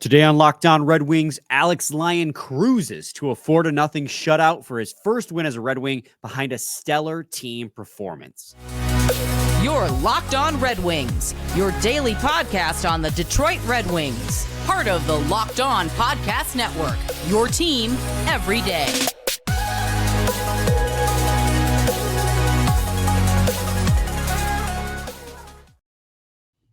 Today on Locked On Red Wings, Alex Lyon cruises to a 4-0 shutout for his first win as a Red Wing behind a stellar team performance. You're Locked On Red Wings, your daily podcast on the Detroit Red Wings. Part of the Locked On Podcast Network, your team every day.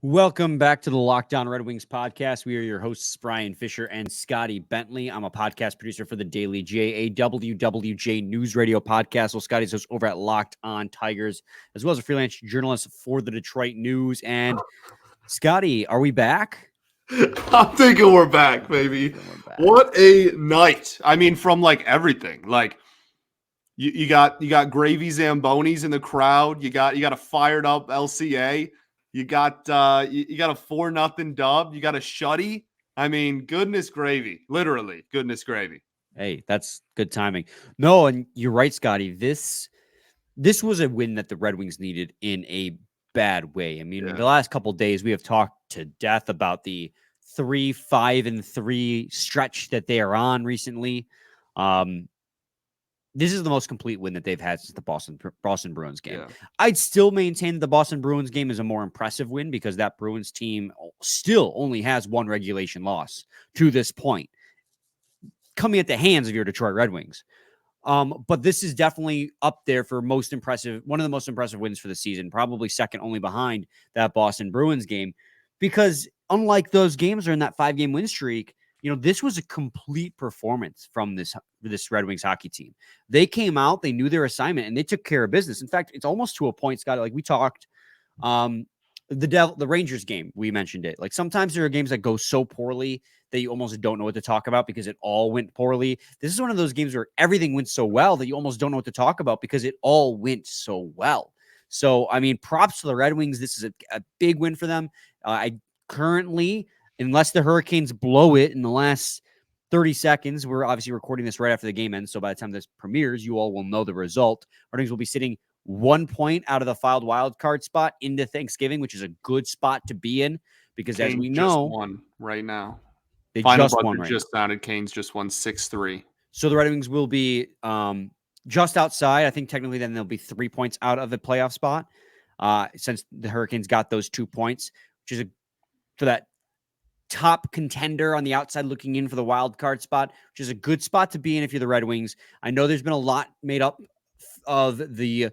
Welcome back to the Locked On Red Wings podcast. We are your hosts, Brian Fisher and Scotty Bentley. I'm a podcast producer for the daily JAWWJ News Radio podcast. Well, Scotty's host over at Locked On Tigers, as well as a freelance journalist for the Detroit News. And Scotty, are we back? I'm thinking we're back, baby. What a night. I mean, from like everything. Like you got Gravy Zambonis in the crowd. You got a fired up LCA. You got a 4-0 dub. You got a shutty. I mean, goodness gravy. Literally, goodness gravy. Hey, that's good timing. No, and you're right, Scotty. This was a win that the Red Wings needed in a bad way. I mean, the last couple of days we have talked to death about the 3-5-3 stretch that they are on recently. This is the most complete win that they've had since the Boston Bruins game. Yeah. I'd still maintain the Boston Bruins game is a more impressive win because that Bruins team still only has one regulation loss to this point, coming at the hands of your Detroit Red Wings. But this is definitely up there for one of the most impressive wins for the season, probably second only behind that Boston Bruins game, because unlike those games or in that 5-game win streak, this was a complete performance from this Red Wings hockey team. They came out, they knew their assignment, and they took care of business. In fact, it's almost to a point, Scott, like we talked, the Rangers game, we mentioned it. Like sometimes there are games that go so poorly that you almost don't know what to talk about because it all went poorly. This is one of those games where everything went so well that you almost don't know what to talk about because it all went so well. So, I mean, props to the Red Wings. This is a big win for them. I currently... Unless the Hurricanes blow it in the last 30 seconds, we're obviously recording this right after the game ends, so by the time this premieres, you all will know the result. Red Wings will be sitting 1 point out of the filed wild card spot into Thanksgiving, which is a good spot to be in because Canes as we know... just won right now. They Final just won right just now. Sounded Canes just won 6-3. So the Red Wings will be just outside. I think technically then they'll be 3 points out of the playoff spot since the Hurricanes got those 2 points, which is for that top contender on the outside looking in for the wild card spot, which is a good spot to be in if you're the Red Wings. I know there's been a lot made up of the,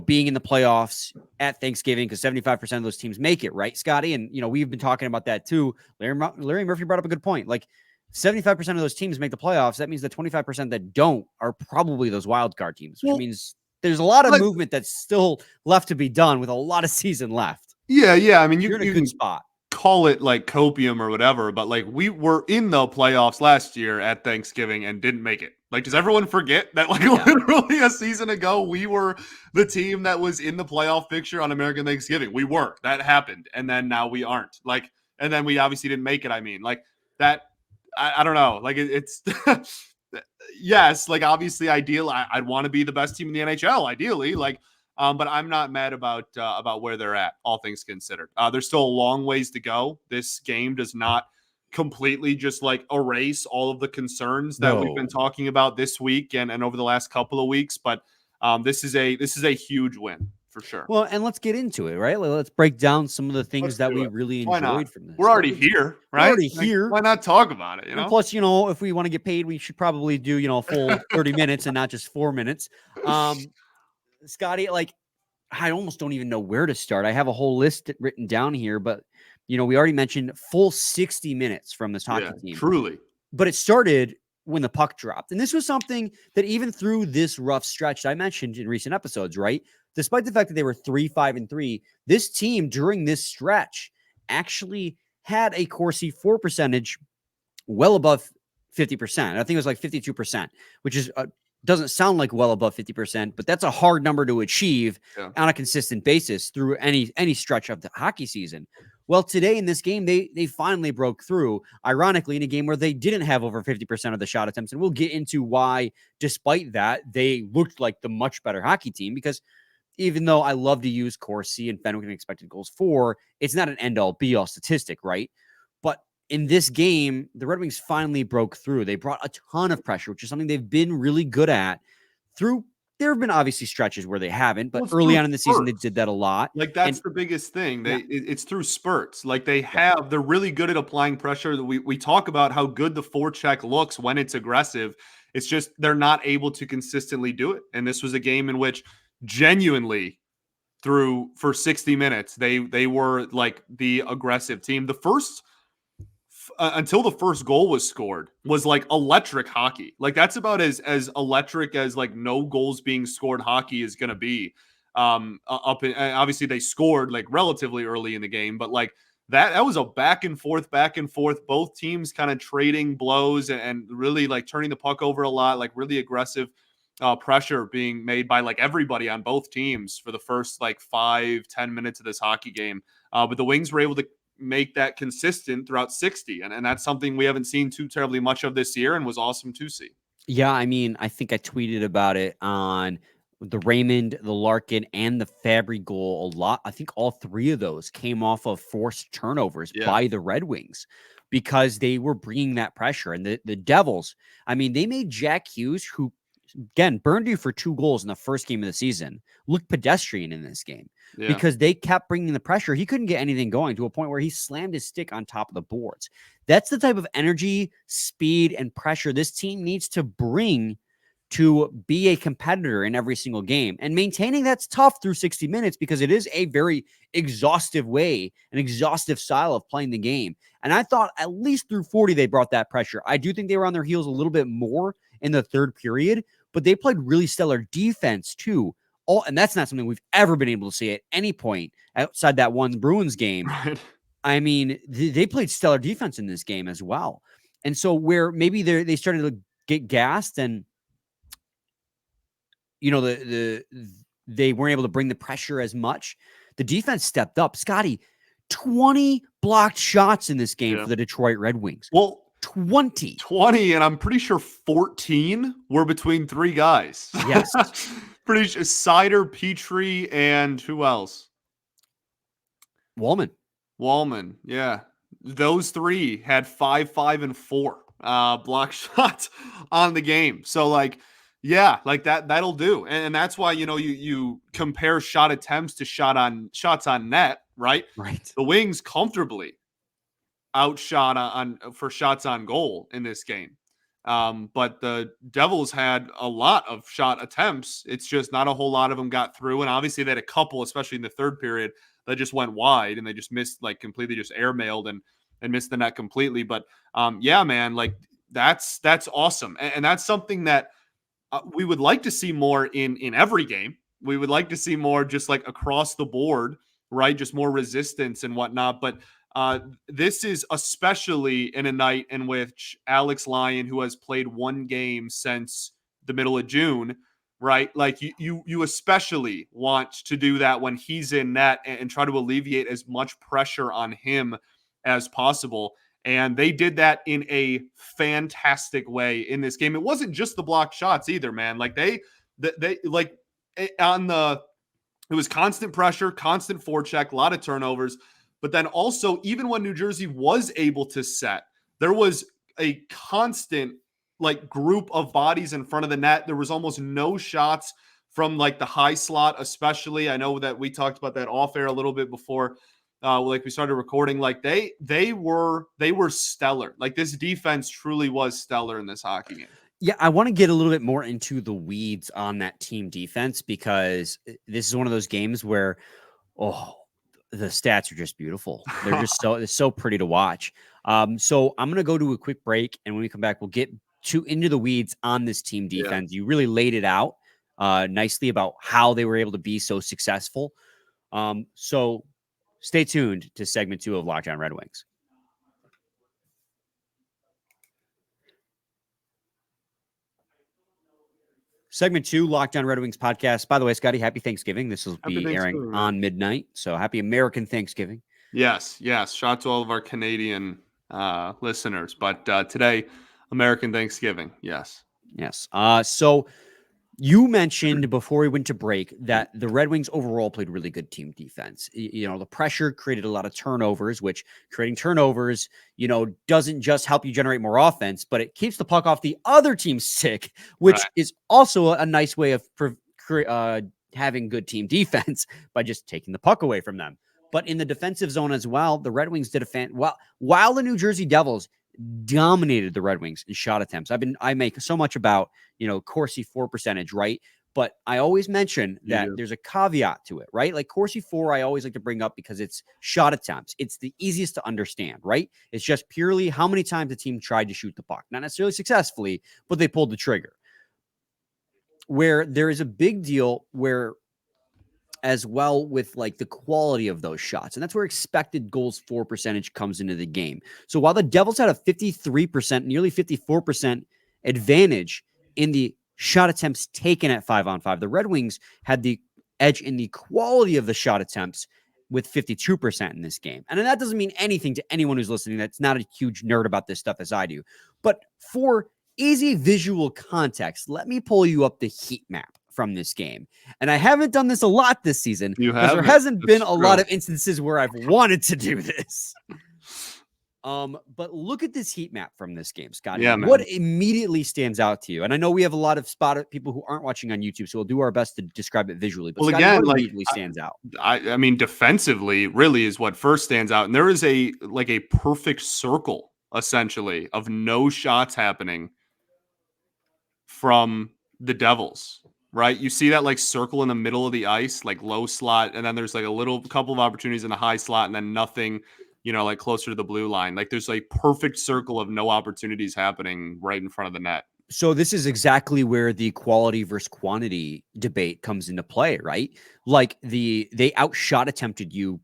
being in the playoffs at Thanksgiving because 75% of those teams make it, right, Scotty? And, we've been talking about that too. Larry Murphy brought up a good point. Like 75% of those teams make the playoffs. That means the 25% that don't are probably those wild card teams, which means there's a lot of movement that's still left to be done with a lot of season left. Yeah. I mean, you're in a good spot. Call it like copium or whatever, but like we were in the playoffs last year at Thanksgiving and didn't make it. Like, does everyone forget that literally a season ago, we were the team that was in the playoff picture on American Thanksgiving? We were. That happened. And then now we aren't. Like, and then we obviously didn't make it. I mean, like that, I don't know. Like it's, yes, like obviously ideal. I'd want to be the best team in the NHL, ideally. Like, but I'm not mad about where they're at, all things considered. There's still a long ways to go. This game does not completely just like erase all of the concerns that we've been talking about this week and over the last couple of weeks. But this is a huge win for sure. Well, and let's get into it, right? Let's break down some of the things that we really enjoyed from this. We're already here, right? We're already here. Why not talk about it? And plus, if we want to get paid, we should probably do, a full 30 minutes and not just 4 minutes. Scotty, like, I almost don't even know where to start. I have a whole list written down here, but, we already mentioned full 60 minutes from this hockey team. Truly. But it started when the puck dropped. And this was something that even through this rough stretch that I mentioned in recent episodes, right? Despite the fact that they were 3-5-3, this team during this stretch actually had a Corsi for percentage well above 50%. I think it was like 52%, which is doesn't sound like well above 50%, but that's a hard number to achieve on a consistent basis through any stretch of the hockey season. Well, today in this game, they finally broke through, ironically, in a game where they didn't have over 50% of the shot attempts. And we'll get into why, despite that, they looked like the much better hockey team, because even though I love to use Corsi and Fenwick and expected goals for, it's not an end-all, be-all statistic, right? But in this game, the Red Wings finally broke through. They brought a ton of pressure, which is something they've been really good at through. There have been obviously stretches where they haven't, but early on in the season, they did that a lot. Like, that's the biggest thing. It's through spurts. Like, they're really good at applying pressure. We talk about how good the forecheck looks when it's aggressive. It's just they're not able to consistently do it. And this was a game in which genuinely for 60 minutes, they were like the aggressive team. The first until the first goal was scored was like electric hockey. Like, that's about as electric as like no goals being scored hockey is going to be. Obviously they scored like relatively early in the game, but like that was a back and forth, both teams kind of trading blows and really like turning the puck over a lot, like really aggressive pressure being made by like everybody on both teams for the first like 5-10 minutes of this hockey game. But the Wings were able to make that consistent throughout 60. And that's something we haven't seen too terribly much of this year and was awesome to see. Yeah, I mean, I think I tweeted about it on the Raymond, the Larkin, and the Fabbri goal a lot. I think all three of those came off of forced turnovers by the Red Wings because they were bringing that pressure. And the Devils, I mean, they made Jack Hughes, who, again, burned you for 2 goals in the first game of the season, look pedestrian in this game because they kept bringing the pressure. He couldn't get anything going to a point where he slammed his stick on top of the boards. That's the type of energy, speed, and pressure this team needs to bring to be a competitor in every single game. And maintaining that's tough through 60 minutes because it is a very exhaustive way, an exhaustive style of playing the game. And I thought at least through 40, they brought that pressure. I do think they were on their heels a little bit more in the third period, but they played really stellar defense too. And that's not something we've ever been able to see at any point outside that one Bruins game. Right. I mean, they played stellar defense in this game as well. And so where maybe they started to get gassed and, you know, they weren't able to bring the pressure as much, the defense stepped up. Scotty, 20 blocked shots in this game for the Detroit Red Wings. Well, 20, and I'm pretty sure 14 were between 3 guys. Yes. Pretty sure Seider, Petrie, and who else? Wallman, yeah. Those 3 had 5, 5, and 4 block shots on the game. So, like, yeah, like that'll do. And that's why, you know, you compare shot attempts to shots on net, right? Right. The Wings comfortably outshot for shots on goal in this game. But the Devils had a lot of shot attempts. It's just not a whole lot of them got through. And obviously they had a couple, especially in the third period, that just went wide and they just missed, like completely just airmailed and missed the net completely. But yeah, man, like that's awesome. And that's something that we would like to see more in every game. We would like to see more just like across the board, right? Just more resistance and whatnot. But this is especially in a night in which Alex Lyon, who has played 1 game since the middle of June, right? Like you especially want to do that when he's in net and try to alleviate as much pressure on him as possible. And they did that in a fantastic way in this game. It wasn't just the block shots either, man. Like they like it was constant pressure, constant forecheck, a lot of turnovers. But then also, even when New Jersey was able to set, there was a constant like group of bodies in front of the net. There was almost no shots from like the high slot, especially. I know that we talked about that off air a little bit before, like we started recording. Like they were stellar. Like this defense truly was stellar in this hockey game. Yeah, I want to get a little bit more into the weeds on that team defense because this is one of those games where, the stats are just beautiful. They're just it's so pretty to watch. So I'm going to go to a quick break. And when we come back, we'll get into the weeds on this team defense. Yeah. You really laid it out nicely about how they were able to be so successful. So stay tuned to segment 2 of Locked On Red Wings. Segment 2, Locked On Red Wings podcast. By the way, Scotty, happy Thanksgiving. This will be airing on midnight, so happy American Thanksgiving. Yes. Shout out to all of our Canadian listeners. But today, American Thanksgiving. Yes. So You mentioned before we went to break that the Red Wings overall played really good team defense. The pressure created a lot of turnovers, which creating turnovers, doesn't just help you generate more offense, but it keeps the puck off the other team's stick, which is also a nice way of having good team defense by just taking the puck away from them. But in the defensive zone as well, the Red Wings did while the New Jersey Devils dominated the Red Wings in shot attempts. I make so much about, Corsi for percentage, right? But I always mention that there's a caveat to it, right? Like Corsi for, I always like to bring up because it's shot attempts. It's the easiest to understand, right? It's just purely how many times the team tried to shoot the puck. Not necessarily successfully, but they pulled the trigger. Where there is a big deal where as well with like the quality of those shots. And that's where expected goals for percentage comes into the game. So while the Devils had a 53%, nearly 54% advantage in the shot attempts taken at 5-on-5, the Red Wings had the edge in the quality of the shot attempts with 52% in this game. And that doesn't mean anything to anyone who's listening that's not a huge nerd about this stuff as I do. But for easy visual context, let me pull you up the heat map from this game. And I haven't done this a lot this season because there hasn't been a lot of instances where I've wanted to do this. But look at this heat map from this game, Scotty. Yeah, what immediately stands out to you? And I know we have a lot of people who aren't watching on YouTube, so we'll do our best to describe it visually. But Scotty, what immediately stands out? I mean, defensively really is what first stands out. And there is a perfect circle, essentially, of no shots happening from the Devils. Right, you see that like circle in the middle of the ice, like low slot, and then there's like a couple of opportunities in the high slot, and then nothing, like closer to the blue line. Like there's a perfect circle of no opportunities happening right in front of the net. So this is exactly where the quality versus quantity debate comes into play, right? Like they outshot attempted you,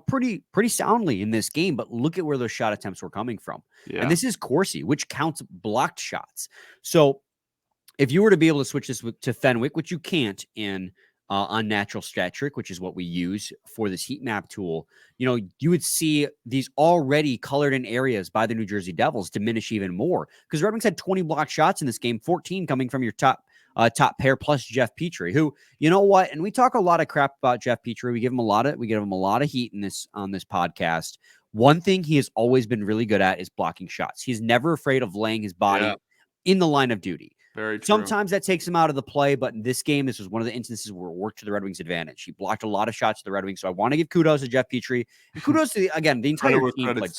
pretty soundly in this game, but look at where those shot attempts were coming from. Yeah. And this is Corsi, which counts blocked shots. So if you were to be able to switch this to Fenwick, which you can't in unnatural stat trick, which is what we use for this heat map tool, you would see these already colored in areas by the New Jersey Devils diminish even more because Red Wings had 20 blocked shots in this game, 14 coming from your top pair plus Jeff Petrie, who, and we talk a lot of crap about Jeff Petrie. We give him a lot of heat on this podcast. One thing he has always been really good at is blocking shots. He's never afraid of laying his body in the line of duty. Very true. Sometimes that takes him out of the play, but in this game, this was one of the instances where it worked to the Red Wings' advantage. He blocked a lot of shots to the Red Wings, so I want to give kudos to Jeff Petrie. And kudos to the entire team played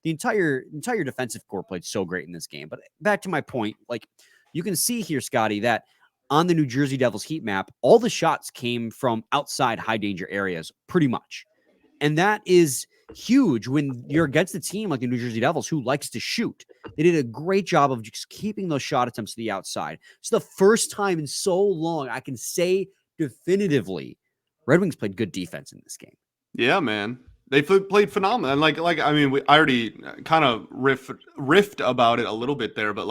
the entire defensive core played so great in this game. But back to my point, like you can see here, Scotty, that on the New Jersey Devils heat map, all the shots came from outside high danger areas, pretty much. And that is huge when you're against a team like the New Jersey Devils who likes to shoot. They did a great job of just keeping those shot attempts to the outside. It's the first time in so long I can say definitively Red Wings played good defense in this game. Yeah, man. They played phenomenal. And I already kind of riffed about it a little bit there, but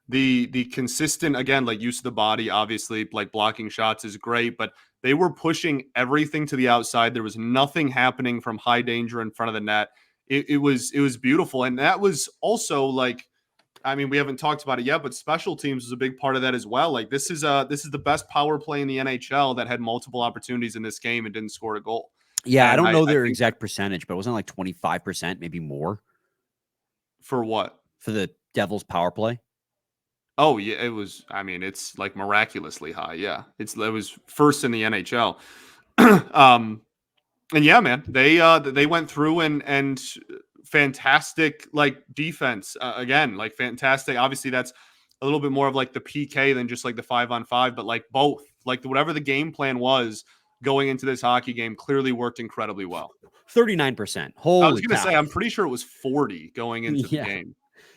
the consistent, again, like use of the body, obviously, like blocking shots is great, but they were pushing everything to the outside. There was nothing happening from high danger in front of the net. It was beautiful. And that was also we haven't talked about it yet, but special teams was a big part of that as well. Like this is the best power play in the NHL that had multiple opportunities in this game and didn't score a goal. Yeah, and I don't know their exact percentage, but it wasn't like 25%, maybe more. For what? For the Devils power play? Oh, yeah, it was. I mean, it's like miraculously high. Yeah, it was first in the NHL. And yeah, man, they went through and fantastic defense again, fantastic. Obviously, that's a little bit more of the PK than just the 5-on-5, but both whatever the game plan was going into this hockey game clearly worked incredibly well. 39%. Holy! I was going to say, I'm pretty sure it was 40 going into the game.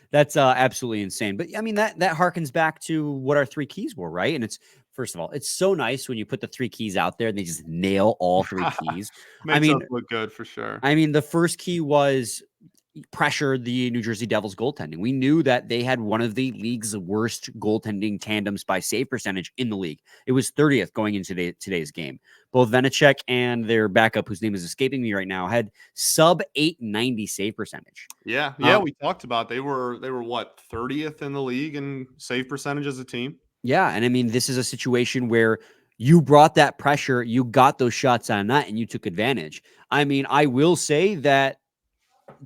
That's absolutely insane. But I mean, that harkens back to what our three keys were, right? And it's, first of all, it's so nice when you put the three keys out there and they just nail all three keys. Makes us look good for sure. I mean, the first key was pressure the New Jersey Devils goaltending. We knew that they had one of the league's worst goaltending tandems by save percentage in the league. It was 30th going into today's game. Both Vanacek and their backup, whose name is escaping me right now, had sub 890 save percentage. Yeah, we talked about they were what, 30th in the league in save percentage as a team. Yeah, and I mean, this is a situation where you brought that pressure, you got those shots on net, and you took advantage. I mean, I will say that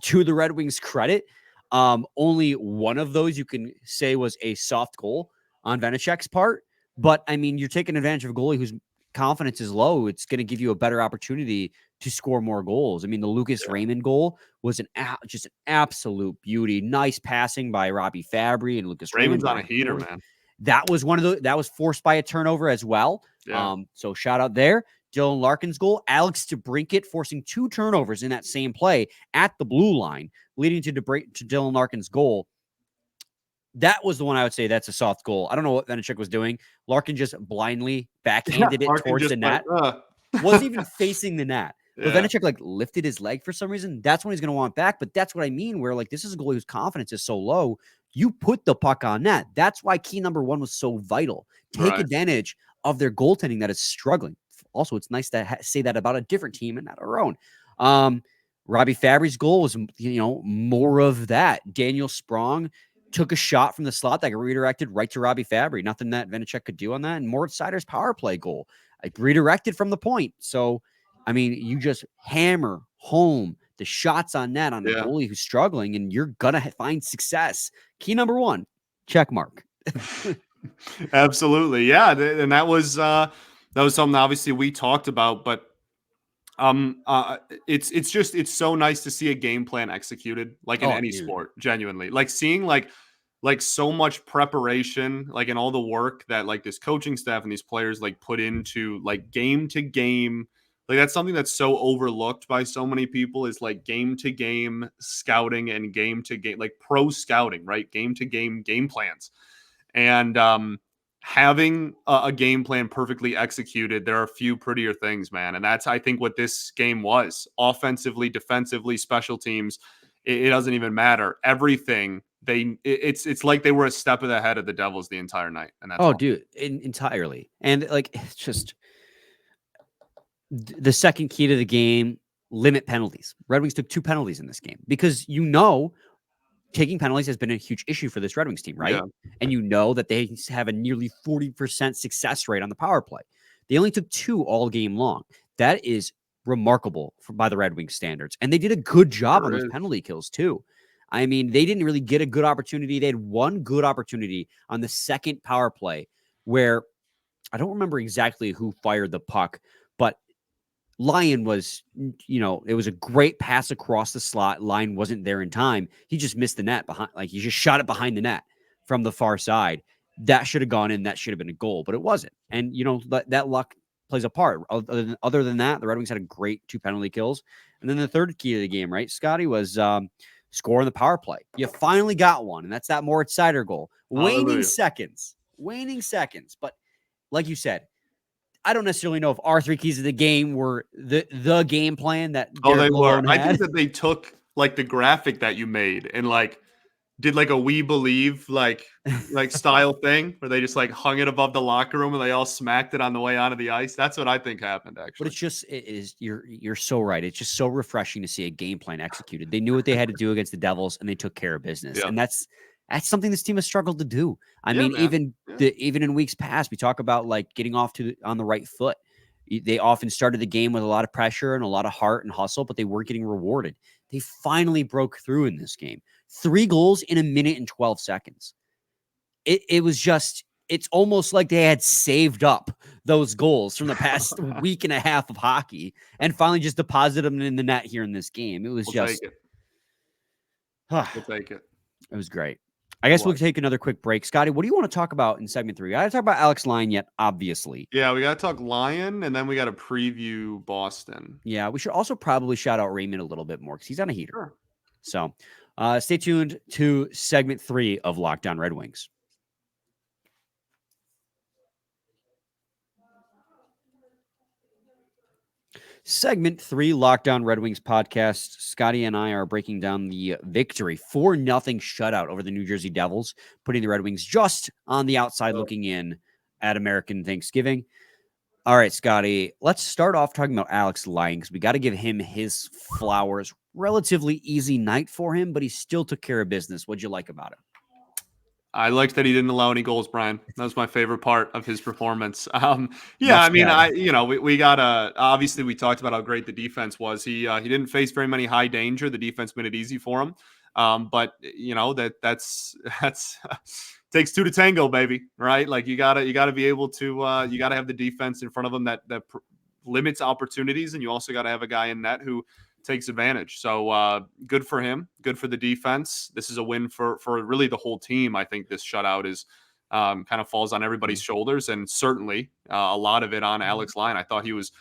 to the Red Wings' credit, only one of those you can say was a soft goal on Vanecek's part. But I mean, you're taking advantage of a goalie whose confidence is low. It's going to give you a better opportunity to score more goals. I mean, the Lucas Raymond goal was just an absolute beauty. Nice passing by Robby Fabbri and Lucas Raymond's Raymond. on a heater, man. That was that was forced by a turnover as well. Yeah. So shout out there. Dylan Larkin's goal, Alex DeBrincat forcing 2 turnovers in that same play at the blue line, leading to Dylan Larkin's goal. That was the one I would say that's a soft goal. I don't know what Vanecek was doing. Larkin just blindly backhanded it towards the net. Wasn't even facing the net. But Vanecek lifted his leg for some reason. That's when he's going to want back. But that's what I mean, where this is a goalie whose confidence is so low. You put the puck on net. That's why key number 1 was so vital. Take advantage of their goaltending that is struggling. Also, it's nice to say that about a different team and not our own. Robby Fabbri's goal was, more of that. Daniel Sprong took a shot from the slot that got redirected right to Robby Fabbri. Nothing that Vanecek could do on that. And Moritz Seider's power play goal, redirected from the point. So, I mean, you just hammer home the shots on net on a goalie who's struggling, and you're going to find success. Key number 1, check mark. Absolutely. Yeah. And that was something obviously we talked about, but it's so nice to see a game plan executed in any sport, genuinely. Seeing so much preparation, in all the work that this coaching staff and these players put into game to game. That's something that's so overlooked by so many people is game to game scouting and game to game, pro scouting, right? Game to game plans. And having a game plan perfectly executed, there are a few prettier things, man. And that's, I think, what this game was. Offensively, defensively, special teams, it doesn't even matter. Everything, it's like they were a step ahead of the Devils the entire night. And that's dude, entirely. And it's just the second key to the game, limit penalties. Red Wings took 2 penalties in this game because taking penalties has been a huge issue for this Red Wings team, right? Yeah. And that they have a nearly 40% success rate on the power play. They only took 2 all game long. That is remarkable by the Red Wings standards. And they did a good job on those penalty kills too. I mean, they didn't really get a good opportunity. They had one good opportunity on the second power play where I don't remember exactly who fired the puck, but Lyon was, it was a great pass across the slot. Lyon wasn't there in time. He just missed the net behind, he just shot it behind the net from the far side. That should have gone in. That should have been a goal, but it wasn't. And, that luck plays a part. Other than that, the Red Wings had a great 2 penalty kills. And then the third key to the game, right, Scotty, was scoring the power play. You finally got one, and that's that Moritz Seider goal. Waning seconds. But like you said, I don't necessarily know if our 3 keys of the game were the game plan that they were. I think that they took the graphic that you made and did a We Believe style thing where they just hung it above the locker room and they all smacked it on the way onto the ice. That's what I think happened, actually. But you're so right. It's just so refreshing to see a game plan executed. They knew what they had to do against the Devils and they took care of business. Yeah. And that's something this team has struggled to do. I mean, man. Even in weeks past, we talk about getting off on the right foot. They often started the game with a lot of pressure and a lot of heart and hustle, but they weren't getting rewarded. They finally broke through in this game. 3 goals in 1 minute and 12 seconds. It was just, it's almost like they had saved up those goals from the past week and a half of hockey and finally just deposited them in the net here in this game. It was We'll take it. It was great. I guess we'll take another quick break. Scotty, what do you want to talk about in segment 3? I got to talk about Alex Lyon yet, obviously. Yeah, we got to talk Lyon, and then we got to preview Boston. Yeah, we should also probably shout out Raymond a little bit more because he's on a heater. Sure. So stay tuned to segment 3 of Locked On Red Wings. Segment 3, Locked On Red Wings podcast. Scotty and I are breaking down the victory 4-0 shutout over the New Jersey Devils, putting the Red Wings just on the outside looking in at American Thanksgiving. All right, Scotty, let's start off talking about Alex Lyon because we got to give him his flowers. Relatively easy night for him, but he still took care of business. What'd you like about it? I liked that he didn't allow any goals, Brian. That was my favorite part of his performance. Yeah, Much I mean, said. we gotta obviously we talked about how great the defense was. He didn't face very many high danger. The defense made it easy for him. But that's takes two to tango, baby. Right? Like you gotta be able to you gotta have the defense in front of him that limits opportunities, and you also gotta have a guy in net who takes advantage. So good for him. Good for the defense. This is a win for really the whole team. I think this shutout is kind of falls on everybody's shoulders, and certainly a lot of it on Alex Lyon. I thought he was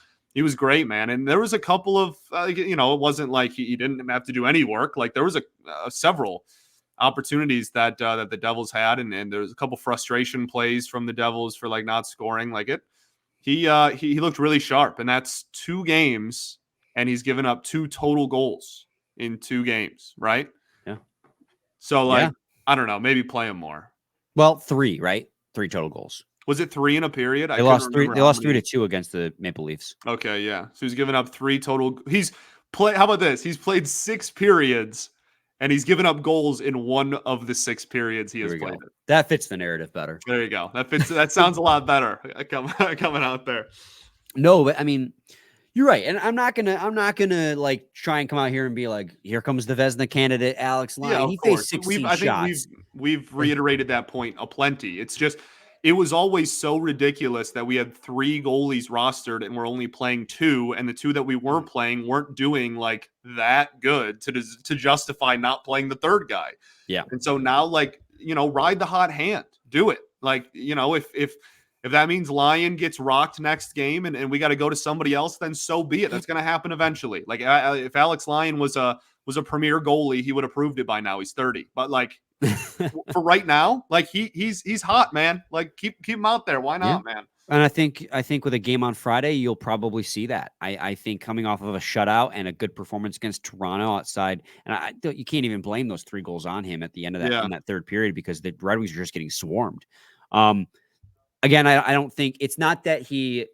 great, man. And there was a couple of it wasn't like he didn't have to do any work. Like there was several opportunities that the Devils had, and there was a couple frustration plays from the Devils for like not scoring. Like it, he looked really sharp, and that's 2 games. And he's given up 2 total goals in 2 games, right? Yeah. So, I don't know, maybe play him more. Well, 3, right? 3 total goals. Was it 3 in a period? They lost 3. They lost 3-2 against the Maple Leafs. Okay, yeah. So he's given up 3 total. How about this? He's played 6 periods, and he's given up goals in 1 of the 6 periods he has played. That fits the narrative better. There you go. That sounds a lot better coming out there. No, but I mean, you're right, and I'm not gonna like try and come out here and be like, here comes the Vezina candidate, Alex Lyon. Yeah, he faced 16 shots. I think we've reiterated that point aplenty. It's just it was always so ridiculous that we had 3 goalies rostered and we're only playing 2, and the 2 that we were playing weren't doing like that good to justify not playing the 3rd guy. Yeah, and so now ride the hot hand, do it. Like if that means Lyon gets rocked next game and we got to go to somebody else, then so be it. That's going to happen eventually. Like if Alex Lyon was a premier goalie, he would have proved it by now. He's 30. But like for right now, like he's hot, man. Like keep him out there. Why not, man? And I think with a game on Friday, you'll probably see that. I think coming off of a shutout and a good performance against Toronto outside, and you can't even blame those 3 goals on him at the end of that in that 3rd period because the Red Wings are just getting swarmed. Again, I don't think it's not that it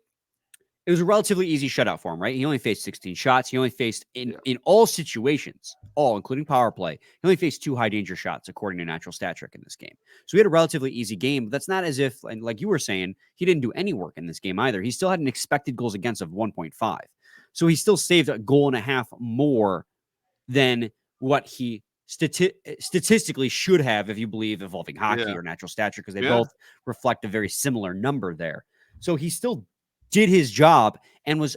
was a relatively easy shutout for him, right? He only faced 16 shots. He only faced in all situations, including power play. He only faced 2 high danger shots, according to Natural Stat Trick in this game. So he had a relatively easy game, but that's not as if, like you were saying, he didn't do any work in this game either. He still had an expected goals against of 1.5. So he still saved a goal and a half more than what he statistically should have, if you believe Evolving Hockey or Natural Stat Trick, because they both reflect a very similar number there. So he still did his job and was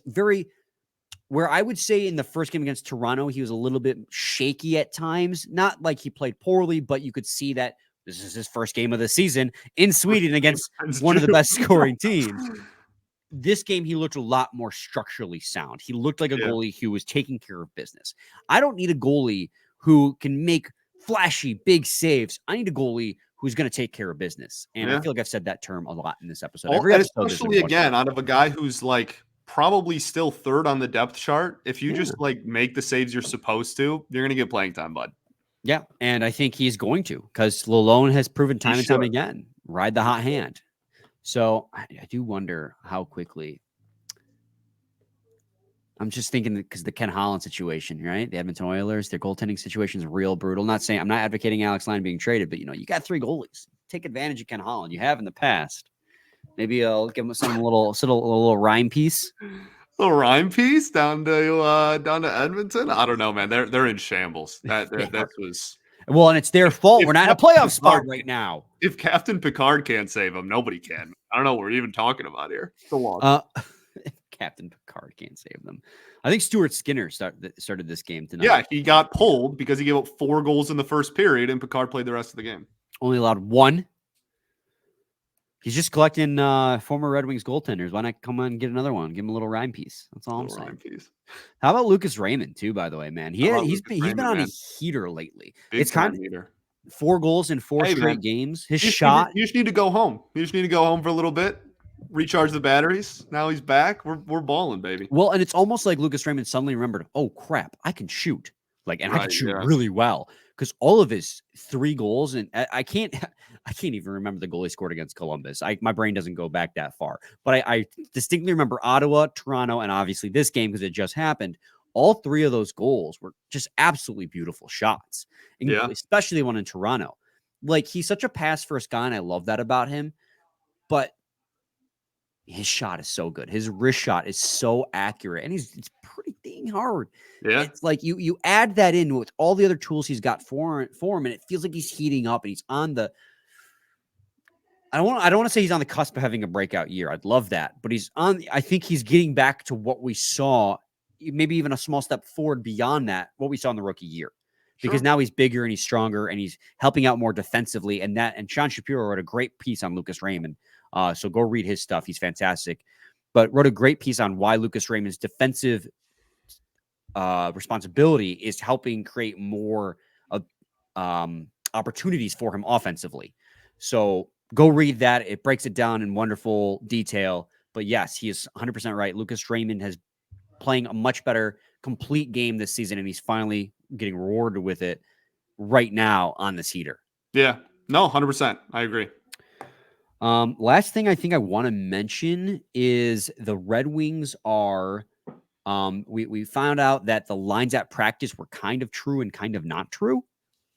where I would say in the first game against Toronto, he was a little bit shaky at times. Not like he played poorly, but you could see that this is his first game of the season in Sweden against one of the best scoring teams. This game, he looked a lot more structurally sound. He looked like a goalie who was taking care of business. I don't need a goalie who can make flashy, big saves. I need a goalie who's going to take care of business. And I feel like I've said that term a lot in this episode. Every episode, especially again, out of a guy who's like probably still 3rd on the depth chart. If you just like make the saves you're supposed to, you're going to get playing time, bud. Yeah, and I think he's going to, because Lalone has proven time and time again, ride the hot hand. So I do wonder how quickly. I'm just thinking because the Ken Holland situation, right? The Edmonton Oilers, their goaltending situation is real brutal. I'm not advocating Alex Lyon being traded, but you got 3 goalies. Take advantage of Ken Holland. You have in the past. Maybe I'll give him a little rhyme piece. A little rhyme piece down to Edmonton. I don't know, man. They're in shambles. That was well, and it's their fault. We're not in a playoff spot right now. If Captain Picard can't save them, nobody can. I don't know what we're even talking about here. Go on. Captain Picard can't save them. I think Stuart Skinner started this game tonight. Yeah, he got pulled because he gave up 4 goals in the first period, and Picard played the rest of the game. Only allowed 1. He's just collecting former Red Wings goaltenders. Why not come on and get another one? Give him a little rhyme piece. That's all I'm saying. Rhyme piece. How about Lucas Raymond too? By the way, man, he's been on a heater lately. It's kind of heater. 4 goals in 4 straight games. His shot. You just need to go home. You just need to go home for a little bit. Recharge the batteries. Now he's back. We're balling, baby. Well, and it's almost like Lucas Raymond suddenly remembered, oh crap, I can shoot. I can shoot really well. Because all of his 3 goals, and I can't even remember the goal he scored against Columbus. My brain doesn't go back that far. But I distinctly remember Ottawa, Toronto, and obviously this game because it just happened. All 3 of those goals were just absolutely beautiful shots, especially the one in Toronto. Like, he's such a pass first guy, and I love that about him. But his shot is so good. His wrist shot is so accurate, and it's pretty dang hard. Yeah. It's like you add that in with all the other tools he's got for him, and it feels like he's heating up, and he's on the. I don't want to say he's on the cusp of having a breakout year. I'd love that, but he's on. I think he's getting back to what we saw, maybe even a small step forward beyond that, what we saw in the rookie year. Because now he's bigger and he's stronger and he's helping out more defensively. And Sean Shapiro wrote a great piece on Lucas Raymond. So go read his stuff. He's fantastic. But wrote a great piece on why Lucas Raymond's defensive responsibility is helping create more opportunities for him offensively. So go read that. It breaks it down in wonderful detail. But yes, he is 100% right. Lucas Raymond has playing a much better complete game this season, and he's finally getting rewarded with it right now on this heater. Yeah, no, 100%. I agree. Last thing I think I want to mention is the Red Wings are, we found out that the lines at practice were kind of true and kind of not true,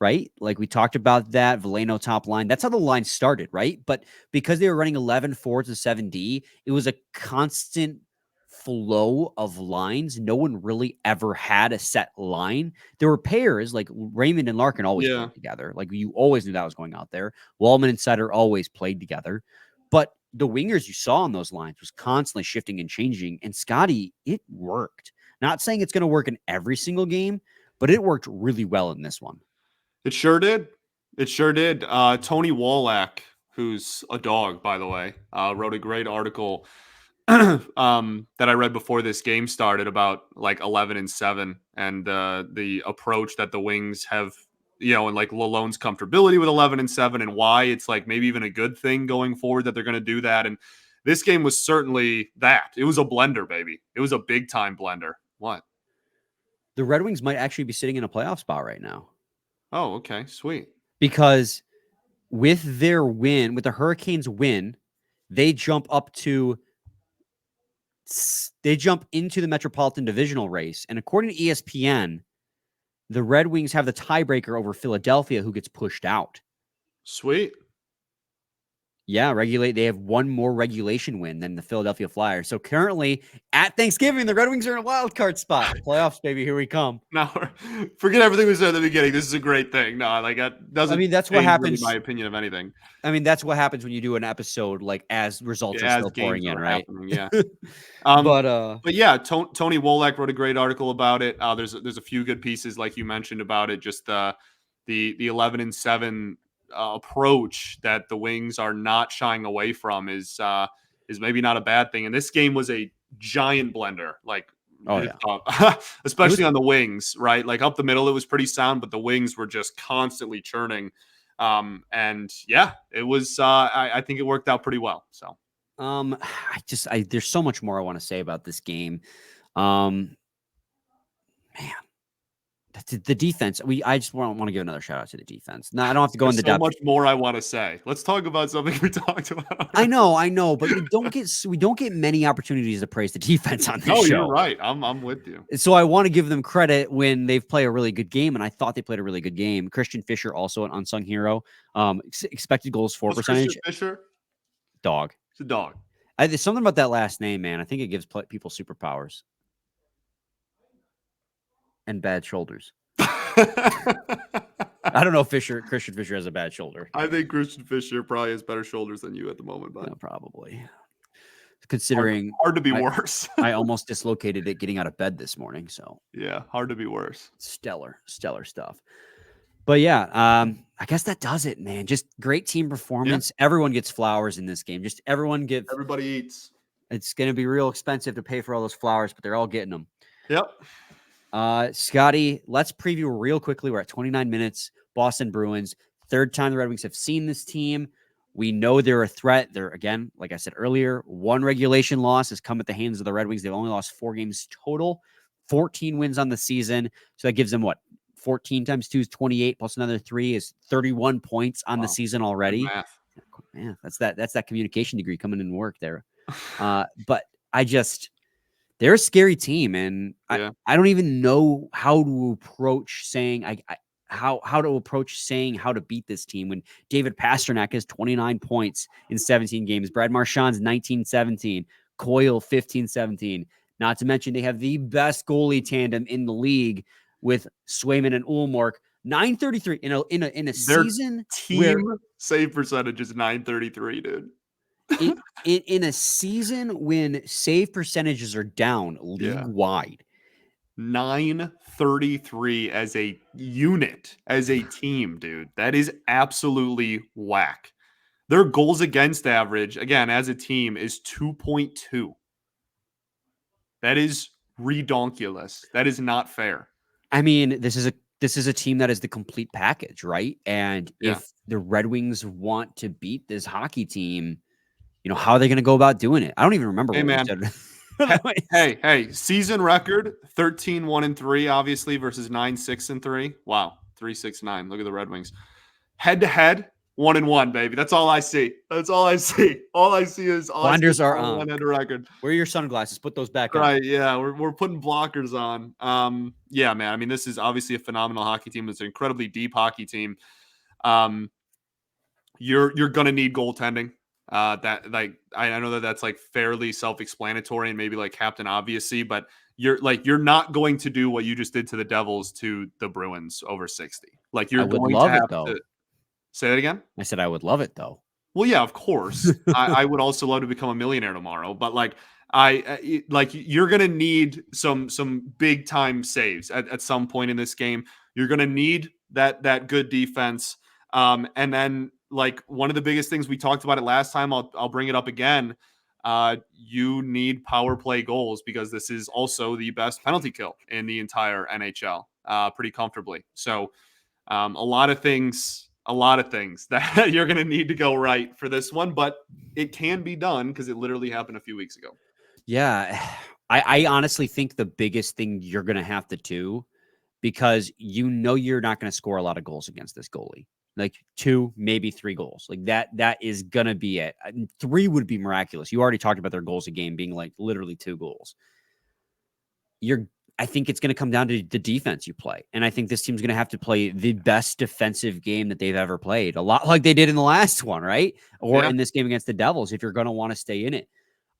right? Like we talked about that Veleno top line. That's how the line started, right? But because they were running 11 forwards and 7D, it was a constant flow of lines. No one really ever had a set line. There were pairs like Raymond and Larkin always played together. Like you always knew that was going out there. Wallman and Seider always played together. But the wingers you saw on those lines was constantly shifting and changing. And Scotty, it worked. Not saying it's going to work in every single game, but it worked really well in this one. It sure did. It sure did. Tony Wallach, who's a dog, by the way, wrote a great article that I read before this game started about like 11-7 and the approach that the Wings have, and like Lalonde's comfortability with 11-7 and why it's like maybe even a good thing going forward that they're going to do that. And this game was certainly that. It was a blender, baby. It was a big time blender. What? The Red Wings might actually be sitting in a playoff spot right now. Oh, okay. Sweet. Because with their win, with the Hurricanes win, they jump into the Metropolitan Divisional race. And according to ESPN, the Red Wings have the tiebreaker over Philadelphia, who gets pushed out. Sweet. Yeah, they have one more regulation win than the Philadelphia Flyers. So currently at Thanksgiving, the Red Wings are in a wild card spot. Playoffs, baby, here we come. Now, forget everything we said at the beginning. This is a great thing. No, like that doesn't. I mean, that's what happens. Really my opinion of anything. I mean, that's what happens when you do an episode like as results are still pouring in, right? Yeah. But yeah, Tony Wallach wrote a great article about it. There's a few good pieces like you mentioned about it. Just the 11-7 approach that the Wings are not shying away from is maybe not a bad thing. And this game was a giant blender, like especially on the Wings, right? Like up the middle, it was pretty sound, but the Wings were just constantly churning. And yeah, it was. I think it worked out pretty well. So, there's so much more I want to say about this game. Man. The defense, I just want to give another shout out to the defense. No, I don't have to go into depth. So much more I want to say. Let's talk about something we talked about. I know, but we don't get many opportunities to praise the defense on this show. No, you're right. I'm with you. So I want to give them credit when they've played a really good game, and I thought they played a really good game. Christian Fischer, also an unsung hero. Expected goals for percentage. Christian Fischer? Dog. It's a dog. There's something about that last name, man. I think it gives people superpowers. And bad shoulders. I don't know if Christian Fischer has a bad shoulder. I think Christian Fischer probably has better shoulders than you at the moment, but probably. Considering hard to be worse. I almost dislocated it getting out of bed this morning. So yeah, hard to be worse. Stellar stuff. But yeah, I guess that does it, man. Just great team performance. Yeah. Everyone gets flowers in this game. Just everybody eats. It's going to be real expensive to pay for all those flowers, but they're all getting them. Yep. Scotty, let's preview real quickly. We're at 29 minutes. Boston Bruins. Third time the Red Wings have seen this team. We know they're a threat. They're, again, like I said earlier, one regulation loss has come at the hands of the Red Wings. They've only lost 4 games total, 14 wins on the season. So that gives them 14 times 2 is 28, plus another 3 is 31 points on the season already. Yeah, that's that communication degree coming in work there. But they're a scary team, and I don't even know how to approach saying how to approach saying how to beat this team when David Pasternak has 29 points in 17 games, Brad Marchand's 19-17, Coyle 15-17. Not to mention they have the best goalie tandem in the league with Swayman and Ullmark. 933 in a season team save percentage is 933, dude. in a season when save percentages are down league wide. 933 as a unit, as a team, dude. That is absolutely whack. Their goals against average, again, as a team, is 2.2. That is redonkulous. That is not fair. I mean, this is a team that is the complete package, right? And if the Red Wings want to beat this hockey team, how are they going to go about doing it? I don't even remember what we said. Hey, season record 13-1-3, obviously, versus 9-6-3. Wow, 3-6-9. Look at the Red Wings. Head to head, 1-1, baby. That's all I see. All I see is blinders are on. One-head record. Where are your sunglasses? Put those back on. Right, yeah. We're putting blockers on. Yeah, man. I mean, this is obviously a phenomenal hockey team. It's an incredibly deep hockey team. You're gonna need goaltending. I know that's like fairly self-explanatory and maybe like Captain Obviously, but you're not going to do what you just did to the Devils to the Bruins over 60. Like you're going to have to say that again. I said I would love it though. Well, yeah, of course. I would also love to become a millionaire tomorrow, but you're gonna need some big time saves at some point in this game. You're gonna need that good defense, and then. Like one of the biggest things we talked about it last time, I'll bring it up again. You need power play goals because this is also the best penalty kill in the entire NHL, pretty comfortably. So a lot of things that you're going to need to go right for this one, but it can be done because it literally happened a few weeks ago. Yeah, I honestly think the biggest thing you're going to have to do, because you're not going to score a lot of goals against this goalie. Like 2, maybe 3 goals. Like that is going to be it. 3 would be miraculous. You already talked about their goals a game being like literally 2 goals. I think it's going to come down to the defense you play. And I think this team's going to have to play the best defensive game that they've ever played. A lot like they did in the last one, right? Or in this game against the Devils, if you're going to want to stay in it.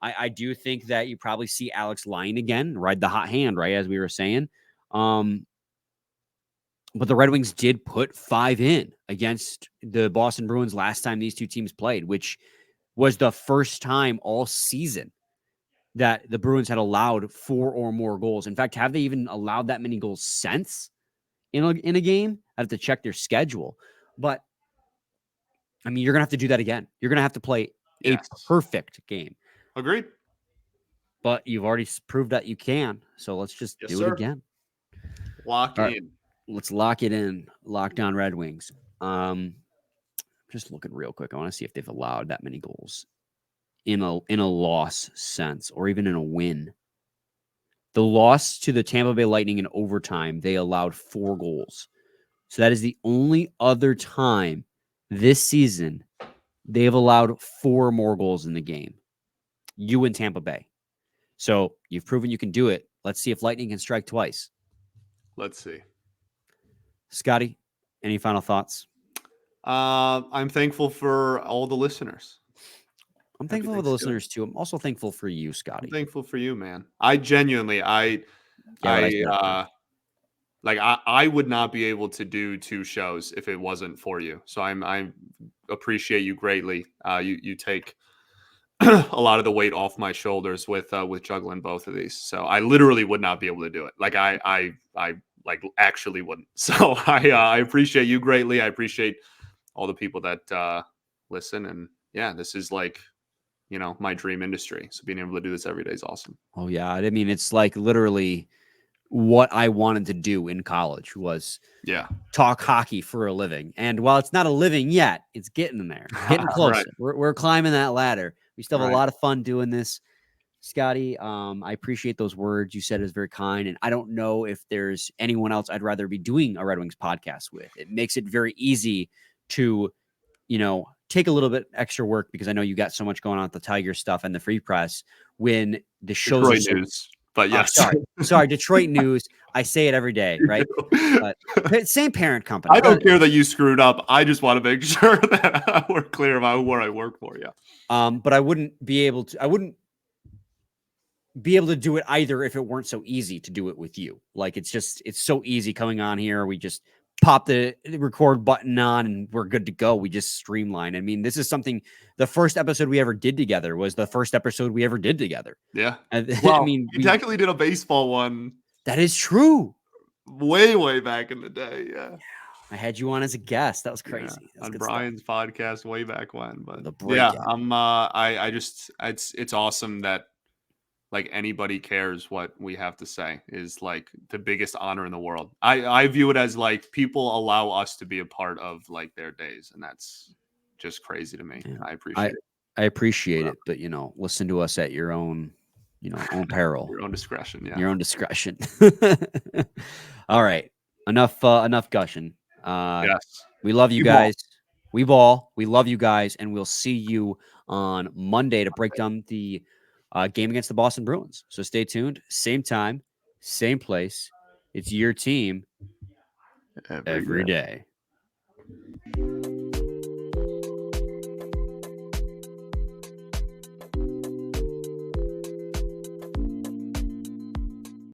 I do think that you probably see Alex Lyon again, ride the hot hand, right? As we were saying. But the Red Wings did put 5 in against the Boston Bruins last time these two teams played, which was the first time all season that the Bruins had allowed 4 or more goals. In fact, have they even allowed that many goals since in a game? I have to check their schedule. But, I mean, you're going to have to do that again. You're going to have to play a perfect game. Agreed. But you've already proved that you can. So let's just do it again. Lock in. Let's lock it in. Locked on Red Wings. Just looking real quick. I want to see if they've allowed that many goals in a loss sense or even in a win. The loss to the Tampa Bay Lightning in overtime, they allowed 4 goals. So that is the only other time this season they have allowed 4 more goals in the game. You and Tampa Bay. So you've proven you can do it. Let's see if Lightning can strike twice. Let's see. Scotty, any final thoughts? I'm thankful for all the listeners. I'm thankful for the listeners too. I'm also thankful for you, Scotty. I'm thankful for you, man. I genuinely, I would not be able to do 2 shows if it wasn't for you. So I appreciate you greatly. You take a lot of the weight off my shoulders with juggling both of these. So I literally would not be able to do it. Like I actually wouldn't. So I appreciate you greatly. I appreciate all the people that listen. And yeah, this is like, my dream industry. So being able to do this every day is awesome. Oh yeah. I mean, it's like literally what I wanted to do in college was talk hockey for a living. And while it's not a living yet, it's getting there, getting closer. Right. We're climbing that ladder. We still have a lot of fun doing this. Scotty, I appreciate those words. You said it was very kind. And I don't know if there's anyone else I'd rather be doing a Red Wings podcast with. It makes it very easy to, take a little bit extra work because I know you got so much going on with the Tiger stuff and the Free Press when the shows But yes, sorry, Detroit news. I say it every day, right? But same parent company. I don't care that you screwed up. I just want to make sure that we're clear about where I work for. Yeah. But I wouldn't be able to. I wouldn't be able to do it either if it weren't so easy to do it with you. Like it's so easy coming on here. We just pop the record button on and we're good to go. We just streamline. I mean, this is something, the first episode we ever did together was the first episode we ever did together. Yeah. Well, I mean, we technically did a baseball one. That is true. Way back in the day. Yeah. I had you on as a guest. That was crazy. Yeah, on Brian's podcast way back when. But yeah, I just, it's awesome that like anybody cares what we have to say is like the biggest honor in the world. I view it as like people allow us to be a part of like their days. And that's just crazy to me. Yeah. I appreciate it. I appreciate it. But, listen to us at your own, own peril. Your own discretion. Yeah. Your own discretion. All right. Enough gushing. Yes. We love you guys. We love you guys. And we'll see you on Monday to break down the game against the Boston Bruins. So stay tuned. Same time, same place. It's your team every day.